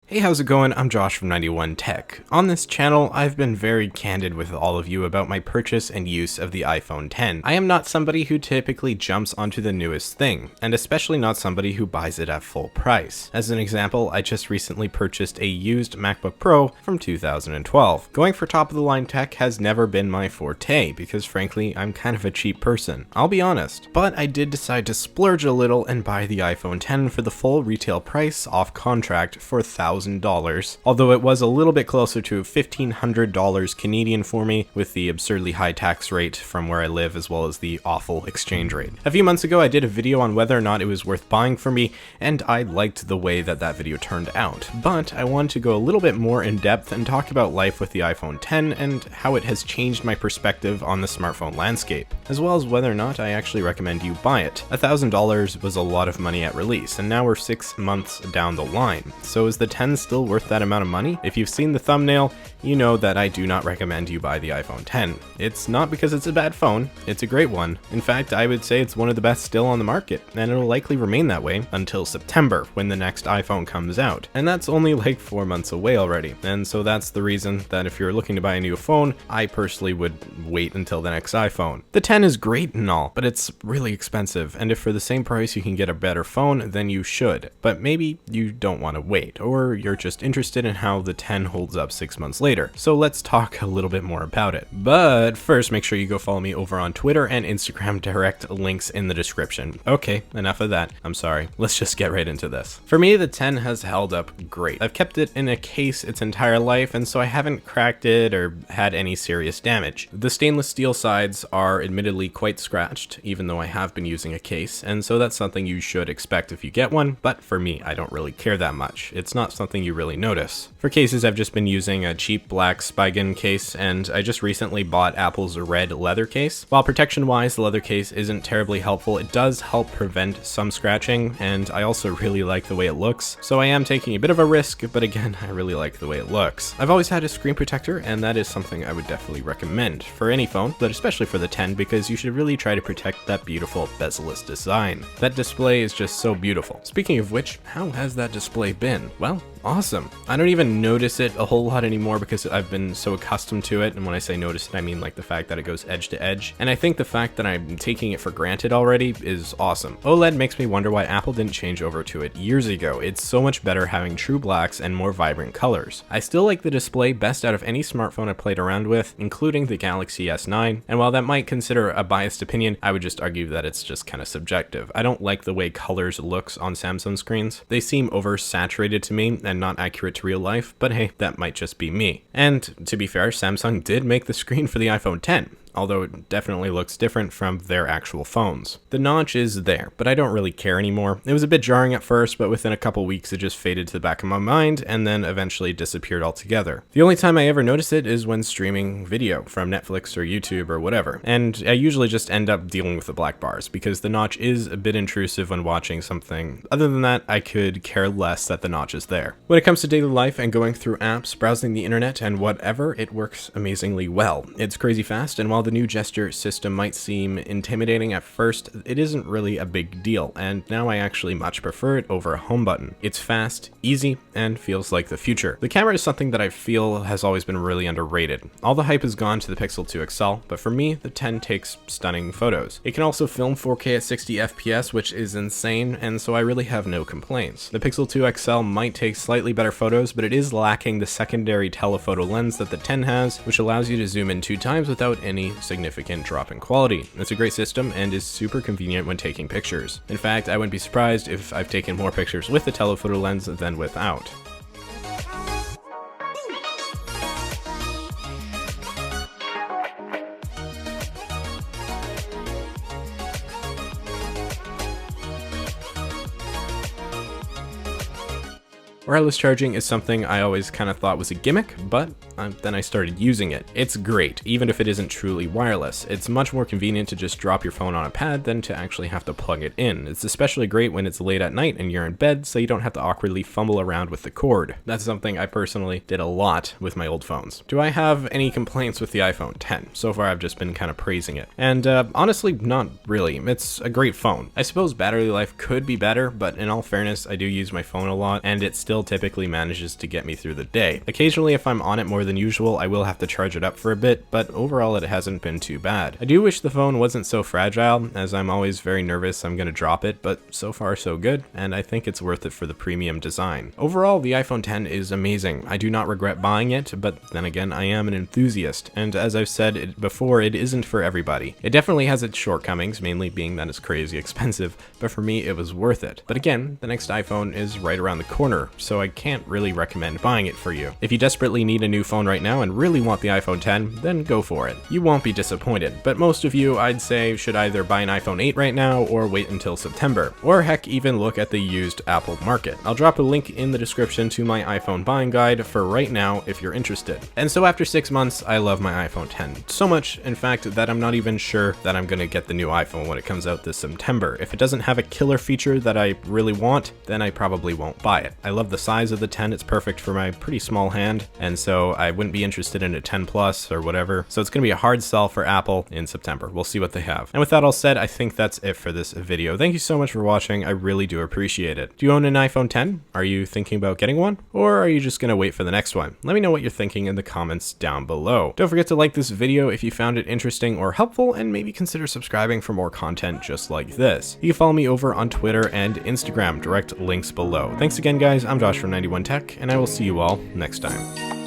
Hey, how's it going? I'm Josh from 91 Tech. On this channel, I've been very candid with all of you about my purchase and use of the iPhone X. I am not somebody who typically jumps onto the newest thing, and especially not somebody who buys it at full price. As an example, I just recently purchased a used MacBook Pro from 2012. Going for top-of-the-line tech has never been my forte, because frankly, I'm kind of a cheap person. I'll be honest. But I did decide to splurge a little and buy the iPhone X for the full retail price off contract for $1,000. Although it was a little bit closer to $1,500 Canadian for me, with the absurdly high tax rate from where I live as well as the awful exchange rate. A few months ago I did a video on whether or not it was worth buying for me, and I liked the way that video turned out. But I wanted to go a little bit more in depth and talk about life with the iPhone X and how it has changed my perspective on the smartphone landscape, as well as whether or not I actually recommend you buy it. $1,000 was a lot of money at release, and now we're 6 months down the line. So is the X still worth that amount of money? If you've seen the thumbnail, you know that I do not recommend you buy the iPhone X. It's not because it's a bad phone, it's a great one. In fact, I would say it's one of the best still on the market, and it'll likely remain that way until September, when the next iPhone comes out. And that's only like 4 months away already. And so that's the reason that if you're looking to buy a new phone, I personally would wait until the next iPhone. The X is great and all, but it's really expensive, and if for the same price you can get a better phone, then you should. But maybe you don't want to wait, or you're just interested in how the X holds up 6 months later. So let's talk a little bit more about it. But first, make sure you go follow me over on Twitter and Instagram, direct links in the description. Okay, enough of that. I'm sorry. Let's just get right into this. For me, the X has held up great. I've kept it in a case its entire life, and so I haven't cracked it or had any serious damage. The stainless steel sides are admittedly quite scratched, even though I have been using a case, and so that's something you should expect if you get one, but for me, I don't really care that much. It's not something you really notice. For cases, I've just been using a cheap black Spigen case, and I just recently bought Apple's red leather case. While protection-wise, the leather case isn't terribly helpful, it does help prevent some scratching, and I also really like the way it looks. So I am taking a bit of a risk, but again, I really like the way it looks. I've always had a screen protector, and that is something I would definitely recommend for any phone, but especially for the X, because you should really try to protect that beautiful bezel-less design. That display is just so beautiful. Speaking of which, how has that display been? Well, awesome. I don't even notice it a whole lot anymore because I've been so accustomed to it, and when I say notice it, I mean like the fact that it goes edge to edge, and I think the fact that I'm taking it for granted already is awesome. OLED makes me wonder why Apple didn't change over to it years ago. It's so much better having true blacks and more vibrant colors. I still like the display best out of any smartphone I played around with, including the Galaxy S9, and while that might consider a biased opinion, I would just argue that it's just kind of subjective. I don't like the way colors looks on Samsung screens. They seem oversaturated to me and not accurate to real life, but hey, that might just be me. And to be fair, Samsung did make the screen for the iPhone X, although it definitely looks different from their actual phones. The notch is there, but I don't really care anymore. It was a bit jarring at first, but within a couple weeks it just faded to the back of my mind and then eventually disappeared altogether. The only time I ever notice it is when streaming video from Netflix or YouTube or whatever, and I usually just end up dealing with the black bars because the notch is a bit intrusive when watching something. Other than that, I could care less that the notch is there. When it comes to daily life and going through apps, browsing the internet, and whatever, it works amazingly well. It's crazy fast, and while the new gesture system might seem intimidating at first, it isn't really a big deal, and now I actually much prefer it over a home button. It's fast, easy, and feels like the future. The camera is something that I feel has always been really underrated. All the hype has gone to the Pixel 2 XL, but for me, the X takes stunning photos. It can also film 4K at 60 FPS, which is insane, and so I really have no complaints. The Pixel 2 XL might take slightly better photos, but it is lacking the secondary telephoto lens that the X has, which allows you to zoom in 2 times without any significant drop in quality. It's a great system and is super convenient when taking pictures. In fact, I wouldn't be surprised if I've taken more pictures with the telephoto lens than without. Wireless charging is something I always kind of thought was a gimmick, but then I started using it. It's great, even if it isn't truly wireless. It's much more convenient to just drop your phone on a pad than to actually have to plug it in. It's especially great when it's late at night and you're in bed, so you don't have to awkwardly fumble around with the cord. That's something I personally did a lot with my old phones. Do I have any complaints with the iPhone X? So far I've just been kind of praising it. And honestly, not really. It's a great phone. I suppose battery life could be better, but in all fairness, I do use my phone a lot, and it still still typically manages to get me through the day. Occasionally, if I'm on it more than usual, I will have to charge it up for a bit, but overall it hasn't been too bad. I do wish the phone wasn't so fragile, as I'm always very nervous I'm gonna drop it, but so far so good, and I think it's worth it for the premium design. Overall, the iPhone X is amazing. I do not regret buying it, but then again, I am an enthusiast, and as I've said before, it isn't for everybody. It definitely has its shortcomings, mainly being that it's crazy expensive, but for me, it was worth it. But again, the next iPhone is right around the corner, so I can't really recommend buying it for you. If you desperately need a new phone right now and really want the iPhone X, then go for it. You won't be disappointed, but most of you, I'd say, should either buy an iPhone 8 right now or wait until September, or heck, even look at the used Apple market. I'll drop a link in the description to my iPhone buying guide for right now if you're interested. And so after 6 months, I love my iPhone X. So much, in fact, that I'm not even sure that I'm gonna get the new iPhone when it comes out this September. If it doesn't have a killer feature that I really want, then I probably won't buy it. I love the size of the 10, it's perfect for my pretty small hand, and so I wouldn't be interested in a 10 Plus or whatever. So it's gonna be a hard sell for Apple in September. We'll see what they have. And with that all said, I think that's it for this video. Thank you so much for watching. I really do appreciate it. Do you own an iPhone X? Are you thinking about getting one? Or are you just gonna wait for the next one? Let me know what you're thinking in the comments down below. Don't forget to like this video if you found it interesting or helpful, and maybe consider subscribing for more content just like this. You can follow me over on Twitter and Instagram, direct links below. Thanks again, guys. I'm Josh from 91 Tech, and I will see you all next time.